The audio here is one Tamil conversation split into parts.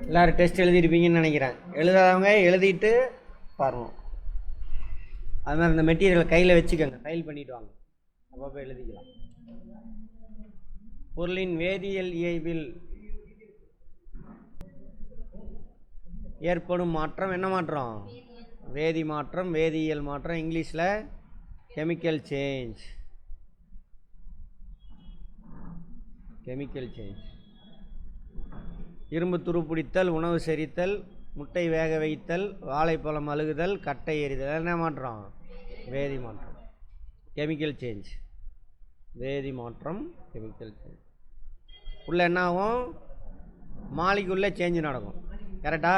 எல்லோரும் டெஸ்ட் எழுதியிருப்பீங்கன்னு நினைக்கிறேன். எழுதாதவங்க எழுதிட்டு பாருங்கள். அது மாதிரி இந்த மெட்டீரியலை கையில் வச்சுக்கோங்க, ஃபைல் பண்ணிவிட்டு வாங்க, அப்பப்போ எழுதிக்கலாம். பொருளின் வேதியியல் இயல்பில் ஏற்படும் மாற்றம் என்ன மாற்றம்? வேதி மாற்றம், வேதியியல் மாற்றம், இங்கிலீஷில் கெமிக்கல் சேஞ்ச். Chemical change. இரும்பு துருப்பிடித்தல், உணவு செரித்தல், முட்டை வேக வைத்தல், வாழைப்பழம் அழுகுதல், கட்டை எறிதல், என்ன மாற்றம்? வேதி மாற்றம், கெமிக்கல் சேஞ்ச். வேதி மாற்றம், கெமிக்கல் சேஞ்ச். உள்ள என்ன ஆகும்? மாலிகுள்ள சேஞ்சு நடக்கும். கரெக்டா?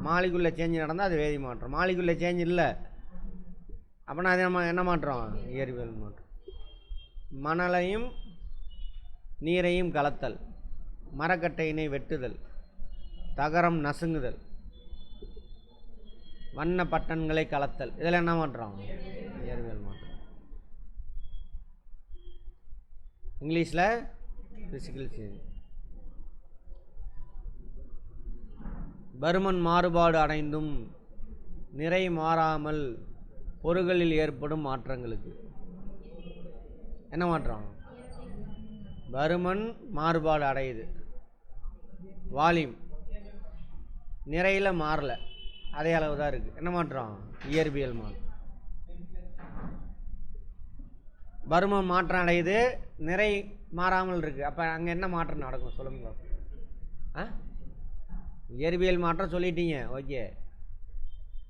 மாலிகுள்ள சேஞ்சு நடந்தால் அது வேதி மாற்றம். மாலிகுள்ள சேஞ்ச் இல்லை அப்படின்னா அது என்ன மாற்றம்? இயற்பியல் மாற்றம். மணலையும் நீரையும் கலத்தல், மரக்கட்டையினை வெட்டுதல், தகரம் நசுங்குதல், வண்ண பட்டன்களை கலத்தல், இதில் என்ன மாற்றம்? இயற்பியல் மாற்றம். இங்கிலீஷில் பிசிக்கல் சேஞ்ச். பருமன் மாறுபாடு அடைந்தும் நிறை மாறாமல் பொருள்களில் ஏற்படும் மாற்றங்களுக்கு என்ன மாற்றம்? பருமன் மாறுபாடு அடையுது, வால்யூம் நிறையில் மாறல, அதே அளவு தான் இருக்குது, என்ன மாற்றம்? இயற்பியல் மாற்றம். பருமன் மாற்றம் அடையுது, நிறை மாறாமல் இருக்குது, அப்போ அங்கே என்ன மாற்றம் நடக்கும் சொல்லுங்க. இயற்பியல் மாற்றம் சொல்லிட்டீங்க, ஓகே.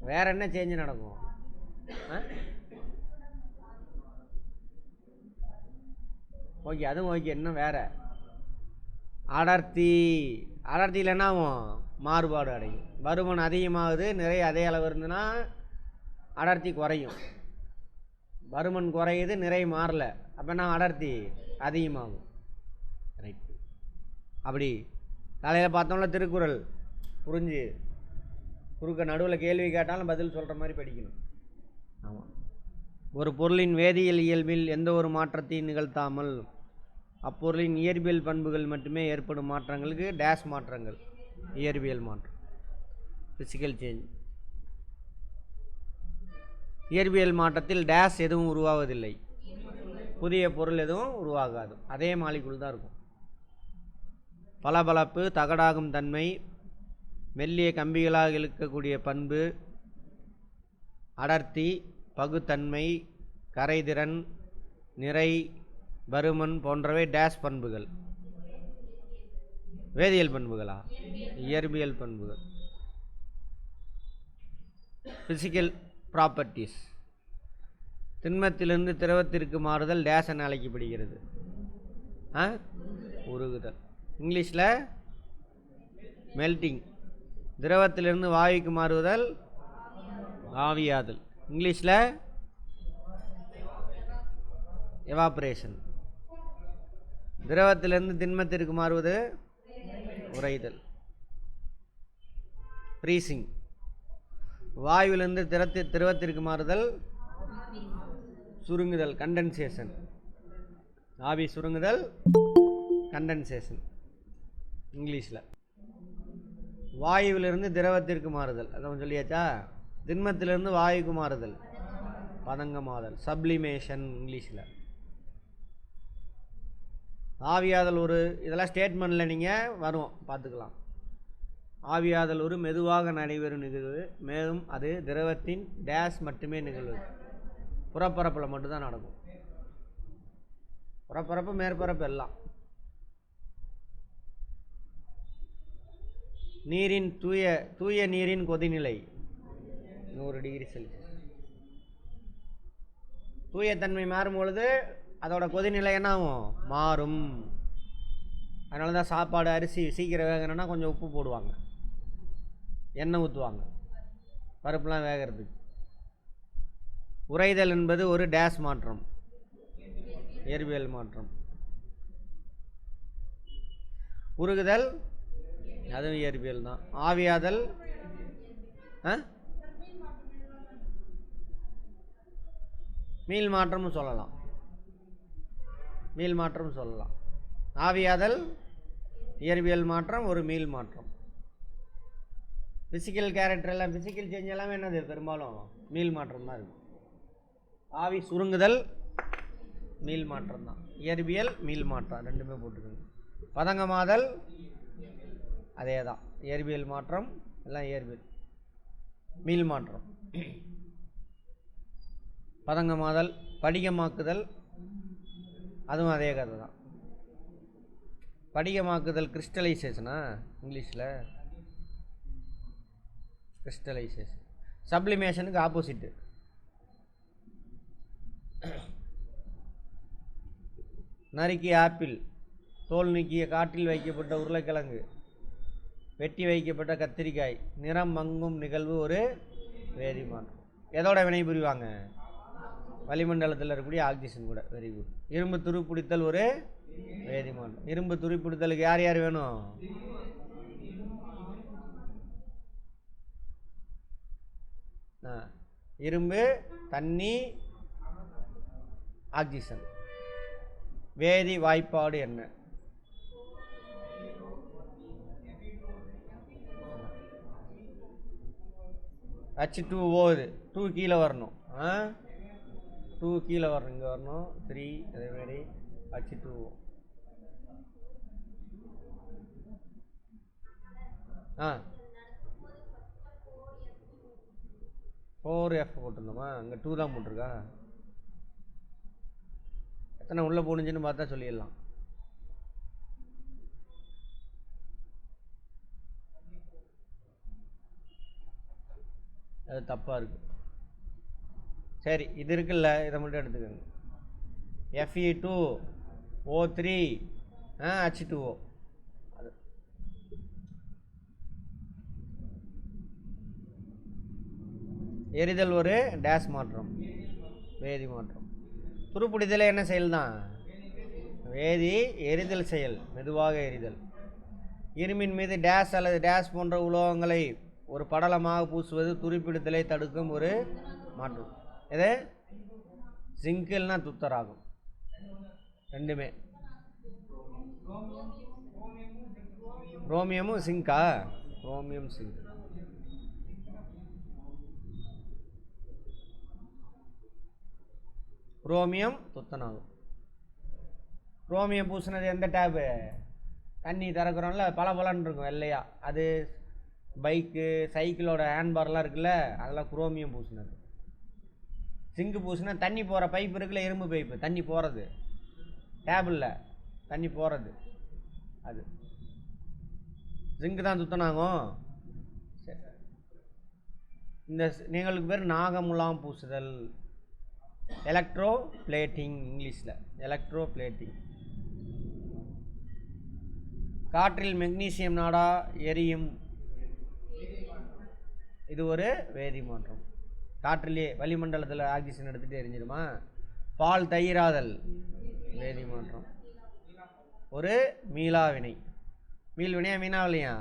வேற என்ன சேஞ்ச் நடக்கும்? ஓகே, அதுவும் ஓகே. இன்னும் வேற அடர்த்தி. அடர்த்தியில் என்ன ஆகும்? மாறுபாடு அடையும். பருமன் அதிகமாகுது, நிறைய அதே அளவு இருந்துன்னா அடர்த்தி குறையும். பருமன் குறையுது, நிறை மாறல, அப்போ என்ன? அடர்த்தி அதிகமாகும். ரைட். அப்படி காலையில் பார்த்தோம்ல திருக்குறள் புரிஞ்சு குறுக்க நடுவில் கேள்வி கேட்டாலும் பதில் சொல்கிற மாதிரி படிக்கணும். ஆமாம். ஒரு பொருளின் வேதியியல் இயல்பில் எந்த ஒரு மாற்றத்தையும் நிகழ்த்தாமல் அப்பொருளின் இயற்பியல் பண்புகள் மட்டுமே ஏற்படும் மாற்றங்களுக்கு டேஷ் மாற்றங்கள், இயற்பியல் மாற்றம், பிசிக்கல் சேஞ்ச். இயற்பியல் மாற்றத்தில் டேஷ் எதுவும் உருவாவதில்லை, புதிய பொருள் எதுவும் உருவாகாது, அதே மாலிகுல் தான் இருக்கும். பளபளப்பு, தகடாகும் தன்மை, மெல்லிய கம்பிகளாக இழுக்கக்கூடிய பண்பு, அடர்த்தி, பகுத்தன்மை, கரைதிறன், நிறை, பருமன் போன்றவை டேஷ் பண்புகள். வேதியியல் பண்புகளா? இயற்பியல் பண்புகள். Physical properties. திண்மத்திலிருந்து திரவத்திற்கு மாறுதல் டேஷ் என அழைக்கப்படுகிறது? உருகுதல். இங்கிலீஷில் மெல்டிங். திரவத்திலிருந்து வாயுக்கு மாறுதல் ஆவியாதல். இங்கிலீஷில் எவாப்ரேஷன். திரவத்திலிருந்து திண்மத்திற்கு மாறுவது உறைதல், ஃப்ரீசிங். வாயுவிலிருந்து திரவத்திற்கு மாறுதல் சுருங்குதல், கண்டென்சேஷன். ஆவி சுருங்குதல், கண்டென்சேஷன் இங்கிலீஷில். வாயுவிலிருந்து திரவத்திற்கு மாறுதல், அதான் சொல்லியாச்சா. திண்மத்திலிருந்து வாயுக்கு மாறுதல் பதங்கமாதல், சப்ளிமேஷன் இங்கிலீஷில். ஆவியாதல் ஒரு, இதெல்லாம் ஸ்டேட்மெண்ட்டில் நீங்கள் வரும் பார்த்துக்கலாம். ஆவியாதல் ஒரு மெதுவாக நடைபெறும் நிகழ்வு, மேலும் அது திரவத்தின் டேஷ் மட்டுமே நிகழ்வு, புறப்பரப்பில் மட்டும்தான் நடக்கும். புறப்பரப்பு மேற்பரப்பு எல்லாம். நீரின் தூய நீரின் கொதிநிலை 100 டிகிரி செல்சியஸ். தூயத்தன்மை மாறும் பொழுது அதோட கொதிநிலை என்ன ஆகும்? மாறும். அதனால தான் சாப்பாடு, அரிசி சீக்கிரம் வேகணும்னா கொஞ்சம் உப்பு போடுவாங்க, எண்ணெய் ஊற்றுவாங்க பருப்புலாம் வேகிறதுக்கு. உறைதல் என்பது ஒரு டேஷ் மாற்றம், இயற்பியல் மாற்றம். உருகுதல் அதுவும் இயற்பியல் தான். ஆவியாதல் மீள் மாற்றமும் சொல்லலாம், மீள் மாற்றம் சொல்லலாம். ஆவியாதல் இயற்பியல் மாற்றம், ஒரு மீள் மாற்றம். ஃபிசிக்கல் கேரக்டர் எல்லாம் ஃபிசிக்கல் சேஞ்ச் எல்லாமே என்னது பெரும்பாலும் மீள் மாற்றம் தான் இருக்கும். ஆவி சுருங்குதல் மீள் மாற்றம் தான். இயற்பியல் மீள் மாற்றம் ரெண்டுமே போட்டுக்கோங்க. பதங்கமாதல் அதே தான், இயற்பியல் மாற்றம் எல்லாம் இயற்பியல். மீள் மாற்றம் பதங்கமாதல், படிகமாக்குதல் அதுவும் அதே கதை தான். படிகமாக்குதல் கிறிஸ்டலைசேஷனா இங்கிலீஷில், கிறிஸ்டலைசேஷன். சப்ளிமேஷனுக்கு ஆப்போசிட்டு. நறுக்கிய ஆப்பிள், தோல் நீக்கிய காற்றில் வைக்கப்பட்ட உருளைக்கிழங்கு, வெட்டி வைக்கப்பட்ட கத்திரிக்காய், நிறம் மங்கும் நிகழ்வு ஒரு வேதிமாற்றம். எதோட வினை புரிவாங்க? வளிமண்டலத்தில் இருக்கக்கூடிய ஆக்சிஜன் கூட. Very good. இரும்பு துருப்பிடித்தல் ஒரு வேதிமாற்றம். இரும்பு துருப்பிடித்தலுக்கு யார் யார் வேணும்? இரும்பு, தண்ணி, ஆக்சிஜன். வேதி வாய்ப்பாடு என்ன? H2O. இது 2 கீழே வரணும். 2 கீழே வரணும், இங்கே வரணும். 3 அதேமாரி H2O. 4F போட்டிருந்தோமா? அங்கே 2 தான் போட்டிருக்கா. எத்தனை உள்ளே போணுச்சுன்னு பார்த்தா சொல்லிடலாம். அது தப்பாக இருக்குது. சரி, இது இருக்குல்ல, இதை மட்டும் எடுத்துக்கோங்க. Fe2O3 H2O. அது எரிதல் ஒரு டேஸ் மாற்றம், வேதி மாற்றம். துருப்பிடித்தல் என்ன செயல் தான்? வேதி எரிதல் செயல், மெதுவாக எரிதல். இரும்பின் மீது டேஸ் அல்லது டேஸ் போன்ற உலோகங்களை ஒரு படலமாக பூசுவது துருப்பிடித்தலை தடுக்கும் ஒரு மாற்றம். எது? ஜிங்கிள்னா துத்தராகும். ரெண்டுமே. குரோமியமும் சிங்கா? Chromium zinc. குரோமியம் துத்தனாகும். குரோமியம் பூசினது எந்த டேபு? தண்ணி திறக்கிறோம்ல, பல பலன்னு இருக்கும் வெள்ளையா. அது பைக்கு, சைக்கிளோட ஹேண்ட்பார்லாம் இருக்குல்ல, அதெல்லாம் குரோமியம் பூசினது. சிங்கு பூசினா தண்ணி போகிற பைப் இருக்குல்ல, இரும்பு பைப்பு, தண்ணி போகிறது, டேபிளில் தண்ணி போகிறது, அது ஜிங்கு தான் துத்தனாகும். சரி, இந்த நீங்களுக்கு பேர் நாகமுலாம் பூசுதல், எலக்ட்ரோ பிளேட்டிங் இங்கிலீஷில், எலக்ட்ரோ பிளேட்டிங். காற்றில் மெக்னீசியம் நாடா எரியும், இது ஒரு வேதி மாற்றம். காற்றிலே வளிமண்டலத்தில் ஆக்சிஜன் எடுத்துகிட்டு எரிஞ்சிடுமா? பால் தயிராதல், வேதி மாற்றம், ஒரு மீளாவினை. மீள்வினையா மீனாவிலையா?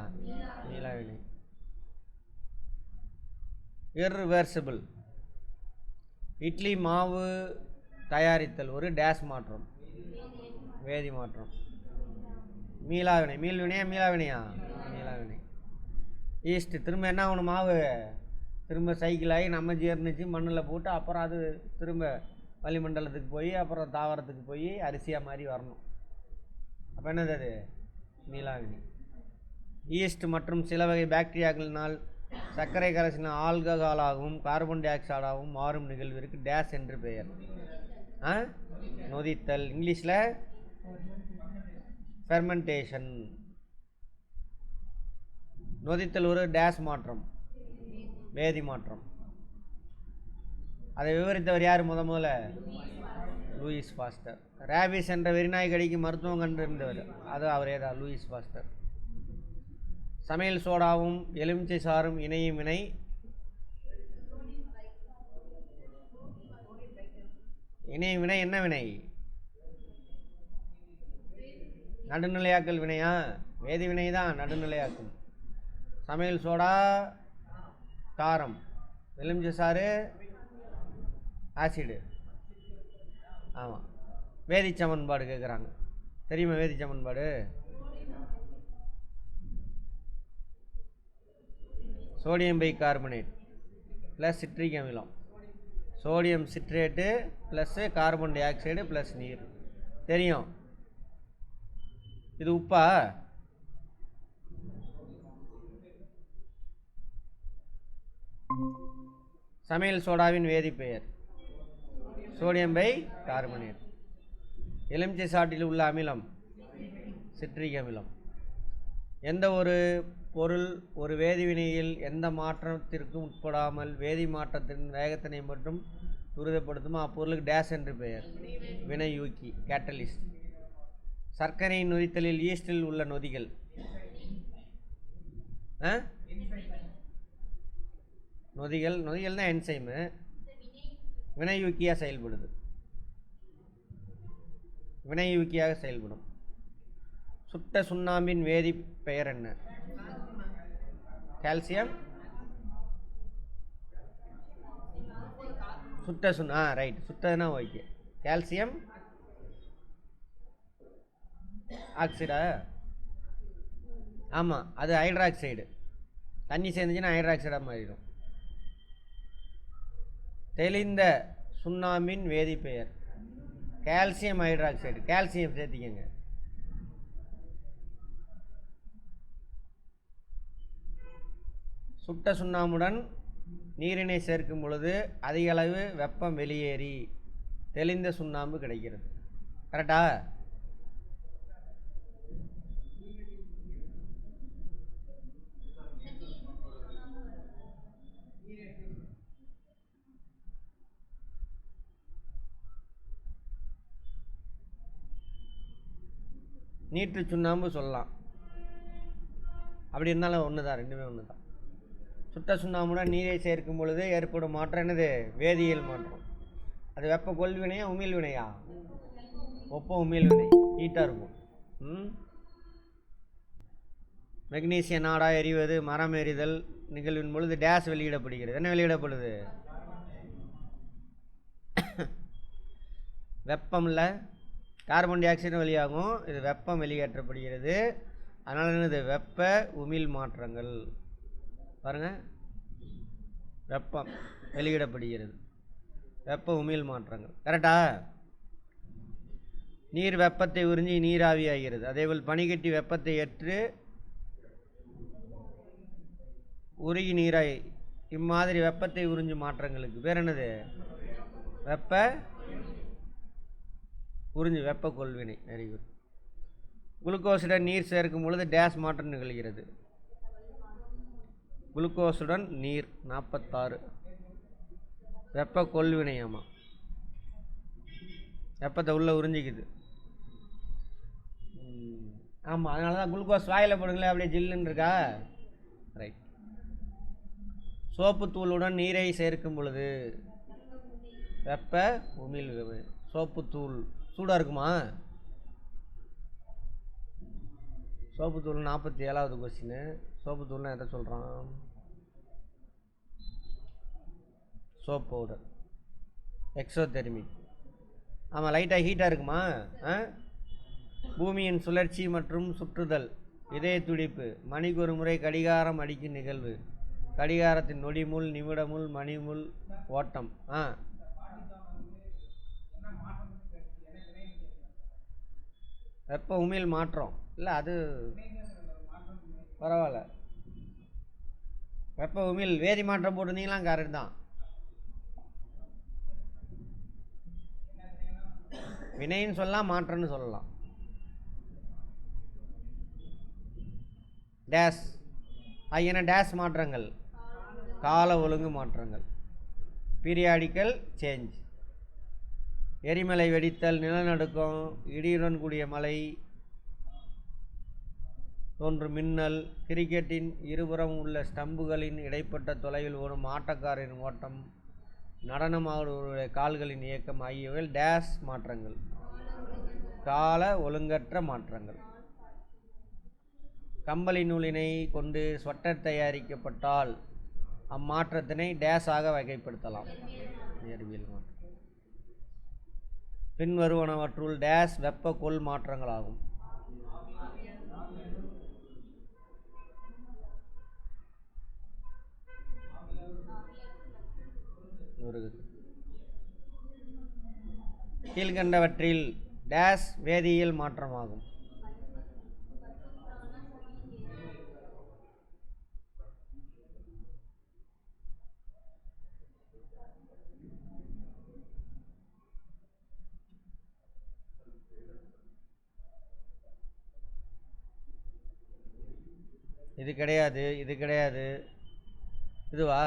மீளாவினை. இர்ரிவர்சிபிள், இட்லி மாவு தயாரித்தல் ஒரு டேஸ் மாற்றம், வேதி மாற்றம். மீளாவினை. மீள்வினையா மீளாவினையா? மீளாவினை. ஈஸ்ட் திரும்ப என்ன ஆகணும்? மாவு திரும்ப சைக்கிள் ஆகி நம்ம ஜீர்ணிச்சு மண்ணில் போட்டு அப்புறம் அது திரும்ப வளிமண்டலத்துக்கு போய் அப்புறம் தாவரத்துக்கு போய் அரிசியாக மாதிரி வரணும். அப்போ என்னது? அது மீளாவினை. ஈஸ்ட் மற்றும் சில வகை பாக்டீரியாக்களினால் சர்க்கரை கரைசலின் ஆல்கஹாலாகவும் கார்பன் டை ஆக்சைடாகவும் மாறும் நிகழ்விற்கு டேஸ் என்று பெயர். நொதித்தல். இங்கிலீஷில் ஃபெர்மெண்டேஷன். நொதித்தல் ஒரு டேஸ் மாற்றம், வேதி மாற்றம். அதை விவரித்தவர் யார்? முதல்ல லூயிஸ் பாஸ்டர். ரேபிஸ் என்ற வெறிநாய் கடிக்கு மருத்துவம் கண்டிருந்தவர், அது அவரே தான், லூயிஸ் பாஸ்டர். சமையல் சோடாவும் எலுமிச்சை சாறும் இணையும் வினை இணையும் வினை என்ன வினை? நடுநிலையாக்கல் வினையா? வேதி வினை தான் நடுநிலையாக்கும். சமையல் சோடா காரம், எலுமிச்சை சாறு ஆசிடு. ஆமாம். வேதி சமன்பாடு கேட்குறாங்க, தெரியுமா? வேதி சமன்பாடு சோடியம் பைகார்பனேட் ப்ளஸ் சிட்ரிக் அமிலம், sodium citrate plus carbon di oxide plus நீர். தெரியும். இது உப்பா? சமையல் சோடாவின் வேதிப்பெயர் சோடியம் பை கார்பனேட். எலுமிச்சை சாற்றில் உள்ள அமிலம் சிட்ரிக் அமிலம். எந்த ஒரு பொருள் ஒரு வேதிவினையில் எந்த மாற்றத்திற்கும் உட்படாமல் வேதி மாற்றத்தின் வேகத்தினை மட்டும் துரிதப்படுத்துமோ அப்பொருளுக்கு டேஸ் என்று பெயர் வினையூக்கி, கேட்டலிஸ்ட். சர்க்கரை நொதித்தலில் ஈஸ்டில் உள்ள நொதிகள் நொதிகள் தான் என்சைமு, வினையூக்கியாக செயல்படுது, வினையூக்கியாக செயல்படும். சுட்ட சுண்ணாம்பின் வேதி பெயர் என்ன? கால்சியம். சுட்ட ரைட், சுட்டதுன்னா ஓகே. கால்சியம் ஆக்சைடா? ஆமாம், அது ஹைட்ராக்சைடு. தண்ணி சேர்ந்துச்சுன்னா ஹைட்ராக்சைடாக மாறிடும். தெளிந்த சுண்ணாம்பின் வேதிப்பெயர் கால்சியம் ஹைட்ராக்சைடு. கால்சியம் சேர்த்திக்கங்க. சுட்ட சுண்ணாம்புடன் நீரினை சேர்க்கும் பொழுது அதிக அளவு வெப்பம் வெளியேறி தெளிந்த சுண்ணாம்பு கிடைக்கிறது. கரெக்டா? நீற்று சுண்ணாம்பு சொல்லலாம். அப்படி இருந்தாலும் ஒன்று தான், ரெண்டுமே ஒன்று தான். சுட்ட சுண்ணாம்புடன் நீரை சேர்க்கும் பொழுது ஏற்படும் மாற்றம் என்னது? வேதியியல் மாற்றம். அது வெப்ப கொள்வினையா உமிழ் வினையா? ஒப்ப உமிழ் வினை, ஹீட்டாக இருக்கும். மெக்னீசிய நாடா எரிவது மரம் எறிதல் நிகழ்வின் பொழுது டேஸ் வெளியிடப்படுகிறது. என்ன வெளியிடப்படுது? வெப்பம்ல கார்பன் டை ஆக்சைடு வெளியாகும், இது வெப்பம் வெளியேற்றப்படுகிறது. அதனால் என்னது? வெப்ப உமிழ் மாற்றங்கள். பாருங்கள், வெப்பம் வெளியிடப்படுகிறது, வெப்ப உமிழ் மாற்றங்கள். கரெக்டா? நீர் வெப்பத்தை உறிஞ்சி நீராவியாகிறது. அதேபோல் பனிக்கட்டி வெப்பத்தை ஏற்று உருகி நீராய். இம்மாதிரி வெப்பத்தை உறிஞ்சும் மாற்றங்களுக்கு பேர் என்னது? வெப்ப உறிஞ்சு, வெப்ப கொள்வினை. Very good. குளுக்கோஸுடன் நீர் சேர்க்கும் பொழுது டேஸ் மாற்றம் நிகழ்கிறது. குளுக்கோஸுடன் நீர் 46 வெப்ப கொள்வினையாமா, வெப்பத்தை உள்ள உறிஞ்சிக்குது. ஆமாம், அதனால தான் குளுக்கோஸ் வாயில் போடுங்களேன், அப்படியே ஜில்லுன்னு இருக்கா. ரைட். சோப்பு தூளுடன் நீரை சேர்க்கும் பொழுது வெப்ப உமிழ்வு. சோப்பு தூள் சூடாக இருக்குமா? சோப்பு தூள் 47வது கொஸ்டின். சோப்பு தூள்னா எதை சொல்கிறான்? Soap powder, exothermic. ஆமாம், லைட்டாக ஹீட்டாக இருக்குமா? பூமியின் சுழற்சி மற்றும் சுற்றுதல், இதய துடிப்பு, மணிக்கு ஒரு முறை கடிகாரம் அடிக்கும் நிகழ்வு, கடிகாரத்தின் நொடிமுள், நிமிடமுள், மணிமுள், ஓட்டம். வெப்ப உமிழ் மாற்றம் இல்லை, அது பரவாயில்ல. வெப்ப உமிழ் வேதி மாற்றம் போட்டிருந்தீங்களா? கரெக்ட் தான். வினைன்னு சொல்லலாம், மாற்றம்னு சொல்லலாம். டேஸ் ஆகியன டேஸ் மாற்றங்கள் கால ஒழுங்கு மாற்றங்கள், பீரியாடிக்கல் சேஞ்ச். எரிமலை வெடித்தல், நிலநடுக்கம், இடியுடன் கூடிய மழை, தோன்றும் மின்னல், கிரிக்கெட்டின் இருபுறம் உள்ள ஸ்டம்புகளின் இடைப்பட்ட தொலைவில் ஓடும் ஆட்டக்காரரின் ஓட்டம், நடனமாடுவருடைய கால்களின் இயக்கம் ஆகியவை டேஸ் மாற்றங்கள் கால ஒழுங்கற்ற மாற்றங்கள். கம்பளி நூலினை கொண்டு ஸ்வெட்டர் தயாரிக்கப்பட்டால் அம்மாற்றத்தினை டேஸாக வகைப்படுத்தலாம். இயற்பியல் மாற்றம். பின்வருவனவற்றுள் டேஸ் வெப்ப கொள் மாற்றங்களாகும். உருகுது. கீழ்கண்டவற்றில் டேஸ் வேதியியல் மாற்றமாகும். இது கிடையாது, இது கிடையாது. இதுவா?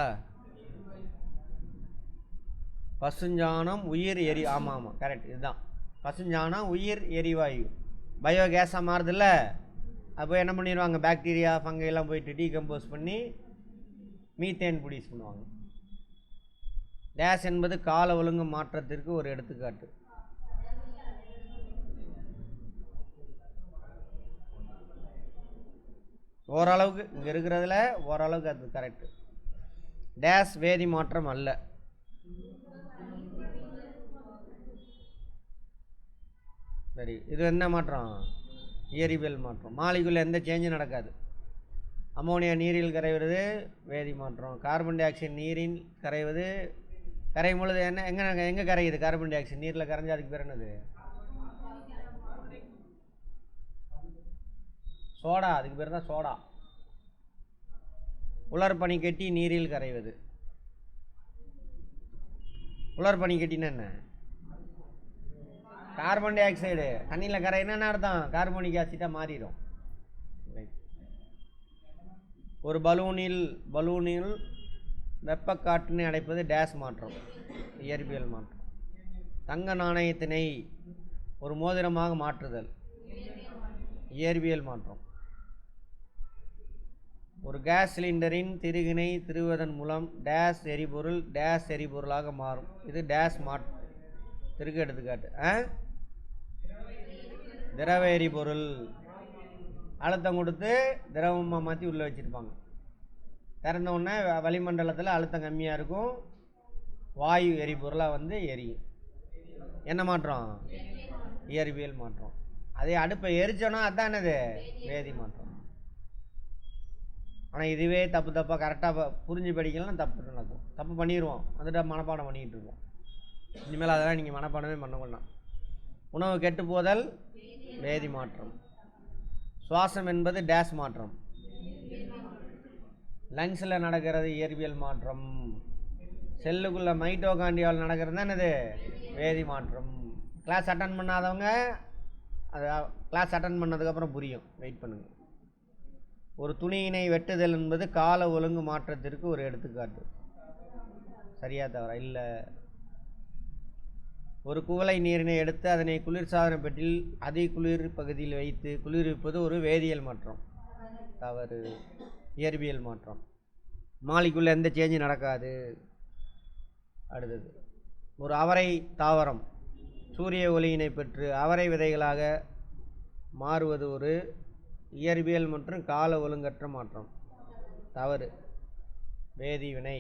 பசுஞ்சாணம் உயிர் எரி, ஆமாம் ஆமாம் கரெக்ட், இதுதான். பசுஞ்சாணம் உயிர் எரிவாயு பயோகேஸாக மாறுதில்ல. அப்போ என்ன பண்ணிடுவாங்க, பாக்டீரியா ஃபங்கை எல்லாம் போயிட்டு டீகம்போஸ் பண்ணி மீத்தேன் ப்ரொடியூஸ் பண்ணுவாங்க. டேஸ் என்பது கால ஒழுங்கு மாற்றத்திற்கு ஒரு எடுத்துக்காட்டு. ஓரளவுக்கு இங்கே இருக்கிறதுல ஓரளவுக்கு அது கரெக்டு. டேஸ் வேதி மாற்றம் அல்ல. சரி, இது என்ன மாற்றம்? இயற்பியல் மாற்றம். மாலிகுல எந்த சேஞ்சும் நடக்காது. அமோனியா நீரில் கரைவது வேதி மாற்றம். கார்பன் டை ஆக்சைடு நீரில் கரைவது, கரையும் பொழுது என்ன எங்கே கரையுது? கார்பன் டை ஆக்சைடு நீரில் கரைஞ்சி அதுக்கு பேர் என்னது? சோடா. அதுக்கு பேர் தான் சோடா. உலர்பனி கட்டி நீரில் கரைவது. உலர்பனி கட்டினா என்ன? கார்பன் டை ஆக்சைடு தண்ணியில் கரையினா அர்த்தம் கார்போனிக் ஆசிட்டாக மாறிடும். ஒரு பலூனில் வெப்ப காற்றினை அடைப்பது டேஸ் மாற்றம், இயற்பியல் மாற்றம். தங்க நாணயத்தினை ஒரு மோதிரமாக மாற்றுதல், இயற்பியல் மாற்றம். ஒரு கேஸ் சிலிண்டரின் திருகினை திருவதன் மூலம் டேஸ் எரிபொருளாக மாறும். இது டேஸ் திருகு எடுத்துக்காட்டு. திரவ எரிபொருள். அழுத்தம் கொடுத்து திரவமாக மாற்றி உள்ளே வச்சுருப்பாங்க. திறந்த உடனே வளிமண்டலத்தில் அழுத்தம் கம்மியாக இருக்கும், வாயு எரிபொருளாக எரியும். என்ன மாற்றம்? இயற்பியல் மாற்றம். அதே அடுப்பை எரிச்சோன்னா அதுதான் என்னது? வேதி மாற்றம். ஆனால் இதுவே தப்பாக கரெக்டாக புரிஞ்சு படிக்கலாம், தப்பு நடக்கும். தப்பு பண்ணிடுவோம், வந்துட்டு மனப்பாடம் பண்ணிக்கிட்டு இருக்கோம். இனிமேல் அதெல்லாம் நீங்கள் மனப்பாடமே பண்ண வேண்டாம். உணவு கெட்டு போதல் வேதி மாற்றம். சுவாசம் என்பது டேஸ் மாற்றம். லங்ஸில் நடக்கிறது இயற்பியல் மாற்றம். செல்லுக்குள்ளே மைட்டோகாண்ட்ரியாவில் நடக்கிறது தான் என்னது? வேதி மாற்றம். கிளாஸ் அட்டன் பண்ணாதவங்க அது கிளாஸ் அட்டன் பண்ணதுக்கப்புறம் புரியும், வெயிட் பண்ணுங்கள். ஒரு துணியினை வெட்டுதல் என்பது கால ஒழுங்கு மாற்றத்திற்கு ஒரு எடுத்துக்காட்டு. சரியா தவறா? இல்லை. ஒரு குவளை நீரினை எடுத்து அதனை குளிர்சாதன பெட்டியில் அதி குளிர் பகுதியில் வைத்து குளிர்விப்பது ஒரு வேதியியல் மாற்றம். தவறு, இயற்பியல் மாற்றம். மாலிக்குள்ள எந்த சேஞ்சும் நடக்காது. அடுத்தது, ஒரு அவரை தாவரம் சூரிய ஒளியினை பெற்று அவரை விதைகளாக மாறுவது ஒரு இயற்பியல் மற்றும் கால ஒழுங்கற்ற மாற்றம். தவறு, வேதிவினை.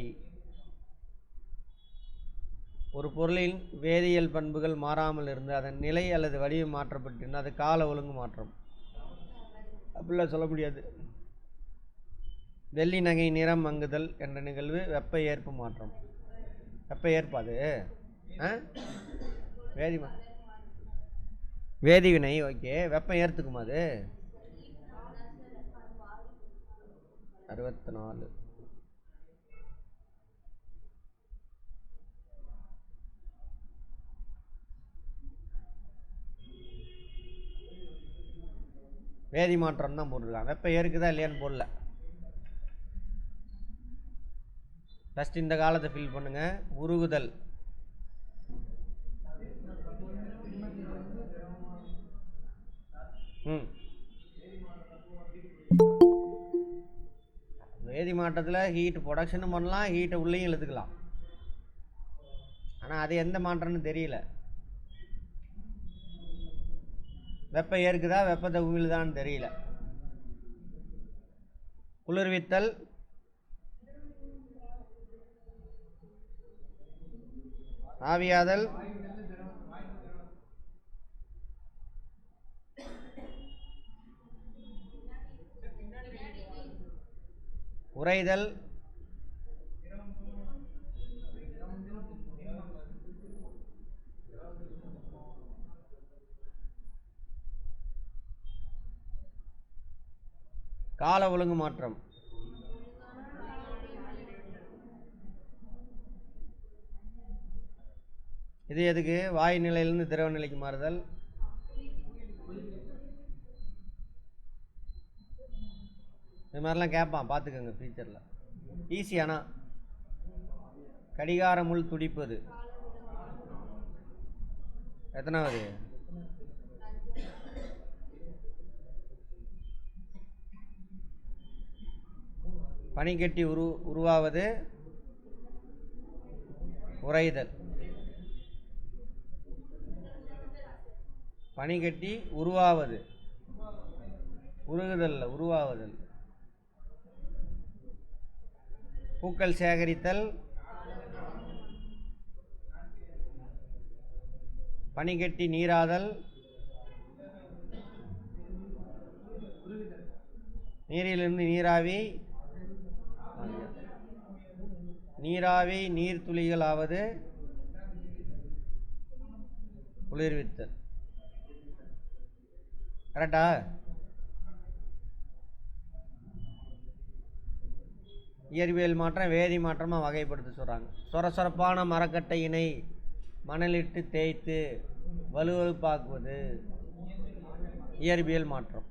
ஒரு பொருளின் வேதியியல் பண்புகள் மாறாமல் இருந்து அதன் நிலை அல்லது வடிவம் மாற்றப்பட்டிருந்தால் அது கால ஒழுங்கு மாற்றம். அப்படிலாம் சொல்ல முடியாது. வெள்ளி நகை நிறம் மங்குதல் என்ற நிகழ்வு வெப்ப ஏற்பு மாற்றம். வெப்ப ஏற்பாது வேதிவினை. ஓகே, வெப்பம் ஏற்றுக்குமா அது? 64. வேதி மாற்றம் தான் போட்டிருக்காங்க, வெப்பம் ஏற்குதா இல்லையான்னு போடல. ஃபஸ்ட் இந்த காலத்தை ஃபில் பண்ணுங்க. உருகுதல். வேதி மாற்றத்தில் ஹீட் ப்ரொடக்ஷனும் பண்ணலாம், ஹீட்டை உள்ளேயும் இழுத்துக்கலாம். ஆனால் அது எந்த மாற்றம்னு தெரியல. வெப்பம் ஏற்குதா வெப்பத்தை உமிழுதான்னு தெரியல. குளிர்வித்தல். ஆவியாதல். உறைதல். கால ஒழுங்கு மாற்றம். இது எதுக்கு? வாயு நிலையிலிருந்து திரவ நிலைக்கு மாறுதல். இது மாதிரிலாம் கேட்பான், பார்த்துக்கோங்க ஃபியூச்சரில். ஈஸியானா கடிகார முள் துடிப்பது எத்தனாவது? பனிக்கட்டி உருவாவது உறைதல். பனிக்கட்டி உருவாவது, உருகுதல் உருவாவதல். பூக்கள் சேகரித்தல், பனிக்கட்டி நீராதல், நீரிலிருந்து நீராவி, நீராவி நீர்த்துளிகள் ஆவது குளிர்வித்தல். கரெக்டா? இயற்பியல் மாற்றம் வேதி மாற்றமாக வகைப்படுத்த சொல்கிறாங்க. சொரசொரப்பான மரக்கட்டை இணை மணலிட்டு தேய்த்து வலுவழுப்பாக்குவது இயற்பியல் மாற்றம்.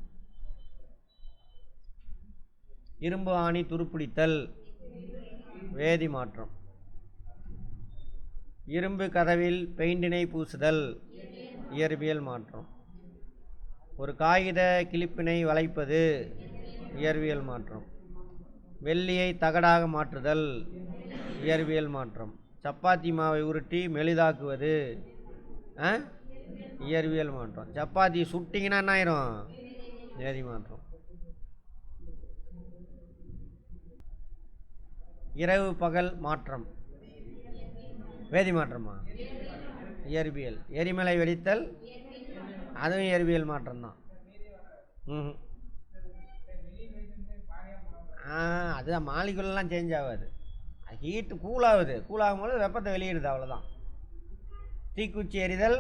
இரும்பு ஆணி துருப்பிடித்தல் வேதி மாற்றம். இரும்பு கதவில் பெயிண்டினை பூசுதல் இயற்பியல் மாற்றம். ஒரு காகித கிளிப்பினை வளைப்பது இயற்பியல் மாற்றம். வெள்ளியை தகடாக மாற்றுதல் இயற்பியல் மாற்றம். சப்பாத்தி மாவை உருட்டி மெலிதாக்குவது இயற்பியல் மாற்றம். சப்பாத்தி சுட்டிங்கன்னா என்ன ஆயிரும்? வேதி மாற்றம். இரவு பகல் மாற்றம் வேதி மாற்றமா? இயற்பியல். எரிமலை வெடித்தல் அதுவும் இயற்பியல் மாற்றம்தான். அதுதான், மாலிகுலாம் சேஞ்ச் ஆகாது, ஹீட்டு கூலாகுது, கூலாகும் போது வெப்பத்தை வெளியிடுது, அவ்வளோதான். தீக்குச்சி எரிதல்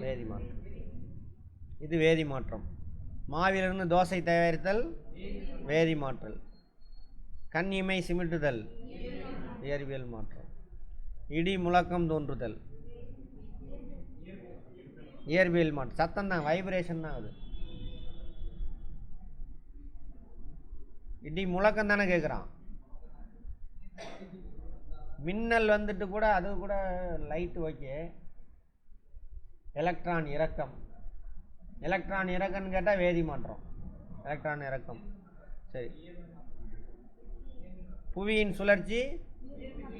வேதி மாற்றம். இது வேதி மாற்றம். மாவிலிருந்து தோசை தயாரித்தல் வேதி மாற்றல். கண் இமை சிமிட்டுதல் இயற்பியல் மாற்றம். இடி முழக்கம் தோன்றுதல் இயற்பியல் மாற்றம். சத்தம் தான், வைப்ரேஷன் தான் அது. இடி முழக்கம் தானே கேட்குறான். மின்னல் வந்துட்டு கூட, அது கூட லைட்டு ஓகே. எலக்ட்ரான் இறக்கம். எலக்ட்ரான் இறக்கம்னு கேட்டால் வேதி மாற்றம். எலக்ட்ரான் இறக்கம். சரி. புவியின் சுழற்சி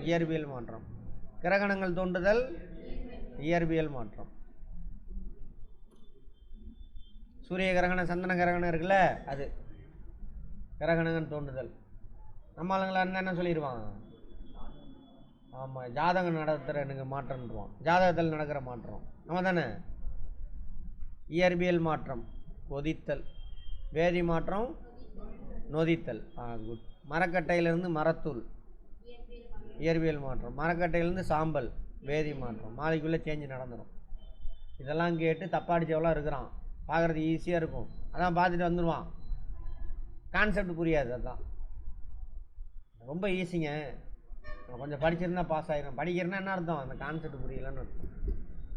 இயற்பியல் மாற்றம். கிரகணங்கள் தோன்றுதல் இயற்பியல் மாற்றம். சூரிய கிரகணம் சந்தன கிரகணம் இருக்குல்ல, அது கிரகணங்கள் தோன்றுதல். நம்ம ஆளுங்களா இருந்தால் என்ன சொல்லிடுவான்? ஆமாம், ஜாதகம் நடத்துகிற எனக்கு மாற்றம்ன்றான். ஜாதகத்தில் நடக்கிற மாற்றம் நம்ம தானே. இயற்பியல் மாற்றம் கொதித்தல். வேதி மாற்றம் நொதித்தல். குட். மரக்கட்டையிலிருந்து மரத்தூள் இயற்பியல் மாற்றம். மரக்கட்டையிலேருந்து சாம்பல் வேதி மாற்றம். மாலைக்குள்ளே சேஞ்சு நடந்துடும். இதெல்லாம் கேட்டு தப்பாடிச்சவெல்லாம் இருக்கிறான். பார்க்குறது ஈஸியாக இருக்கும், அதான் பார்த்துட்டு வந்துடுவான். கான்செப்ட் புரியாது, அதுதான் ரொம்ப ஈஸிங்க. கொஞ்சம் படிச்சிருந்தா பாஸ் ஆகிடும். படிக்கிறேன்னா என்ன அர்த்தம்? அந்த கான்செப்ட் புரியலன்னு அர்த்தம்.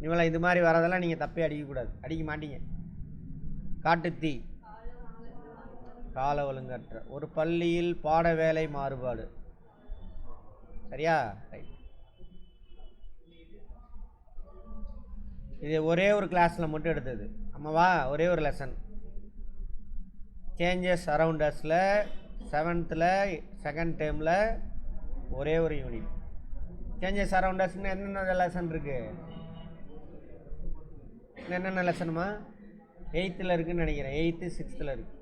இவளை இது மாதிரி வரதெல்லாம் நீங்கள் தப்பே அடிக்கக்கூடாது, அடிக்க மாட்டீங்க. காட்டுத்தீ கால ஒழுங்கற்ற. ஒரு பள்ளியில் பாட வேலை மாறுபாடு. சரியா? ரைட். இது ஒரே ஒரு கிளாஸில் மட்டும் எடுத்தது. ஆமாவா? ஒரே ஒரு லெசன். சேஞ்சஸ் அரவுண்டஸில் 7th செகண்ட் டேர்மில் ஒரே ஒரு யூனிட். சேஞ்சஸ் அரவுண்டஸ்ன்னு என்னென்ன லெசன் இருக்குது? என்னென்ன லெசனுமா? 8th இருக்குதுன்னு நினைக்கிறேன். 8th 6th இருக்குது.